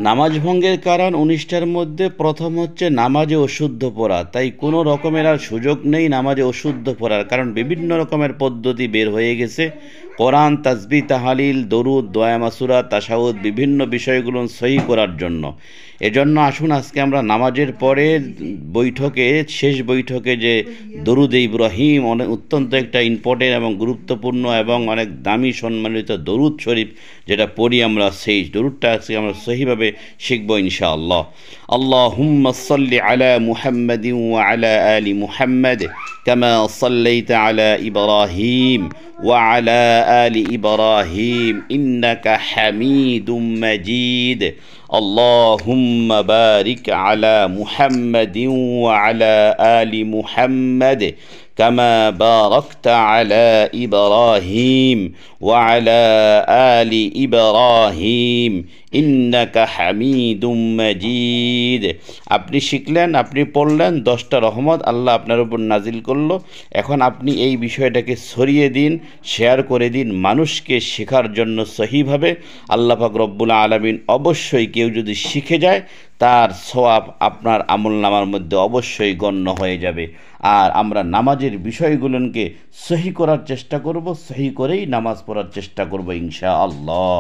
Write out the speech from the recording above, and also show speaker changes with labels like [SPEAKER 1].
[SPEAKER 1] নামাজ ভঙ্গের কারণ ১৯টার মধ্যে প্রথম হচ্ছে নামাজে অশুদ্ধ পড়া। তাই কোনো রকমের আর সুযোগ নেই নামাজে অশুদ্ধ পড়ার, কারণ বিভিন্ন রকমের পদ্ধতি বের হয়ে গেছে। কোরআন, তাসবিহ, তাহলিল, দরুদ, দোয়া মাসুরা, তাশাহুদ বিভিন্ন বিষয়গুলো সহি করার জন্য। এজন্য আসুন আজকে আমরা নামাজের পরে বৈঠকে, শেষ বৈঠকে যে দরুদ ইব্রাহিম, অনেক অত্যন্ত একটা ইম্পর্টেন্ট এবং গুরুত্বপূর্ণ এবং অনেক দামি সম্মানিত দরুদ শরীফ যেটা পড়ি আমরা, সেই দরুদটা আজকে আমরা সহিভাবে শিখবো ইনশাআল্লাহ। আল্লাহুম্মা সাল্লি আলা মুহাম্মাদিন ওয়া আলা আলি মুহাম্মাদ কামা সাল্লাইতা আলা ইব্রাহিম ওয়া আলা আলি ইব্রাহিম ইন্নাকা হামিদুম মাজিদ। আল্লাহুম্মা বারিক আলা মুহাম্মাদিন ওয়া আলা আলি মুহাম্মাদ كما باركت على إبراهيم وعلى آل إبراهيم إنك حميد مجيد। আপনি শিখলেন, আপনি পড়লেন, 10টা রহমত আল্লাহ আপনার উপর নাজিল করলো। এখন আপনি এই বিষয়টাকে ছড়িয়ে দিন, শেয়ার করে দিন মানুষকে শেখার জন্য সহিভাবে। আল্লাহ পাক রব্বুল আলামিন অবশ্যই, কেউ যদি শিখে যায় তার সওয়াব আপনার আমলনামার মধ্যে অবশ্যই গণ্য হয়ে যাবে। আর আমরা নামাজের বিষয়গুলোকে সহি করার চেষ্টা করব, সহি করেই নামাজ পড়ার চেষ্টা করব ইনশাআল্লাহ।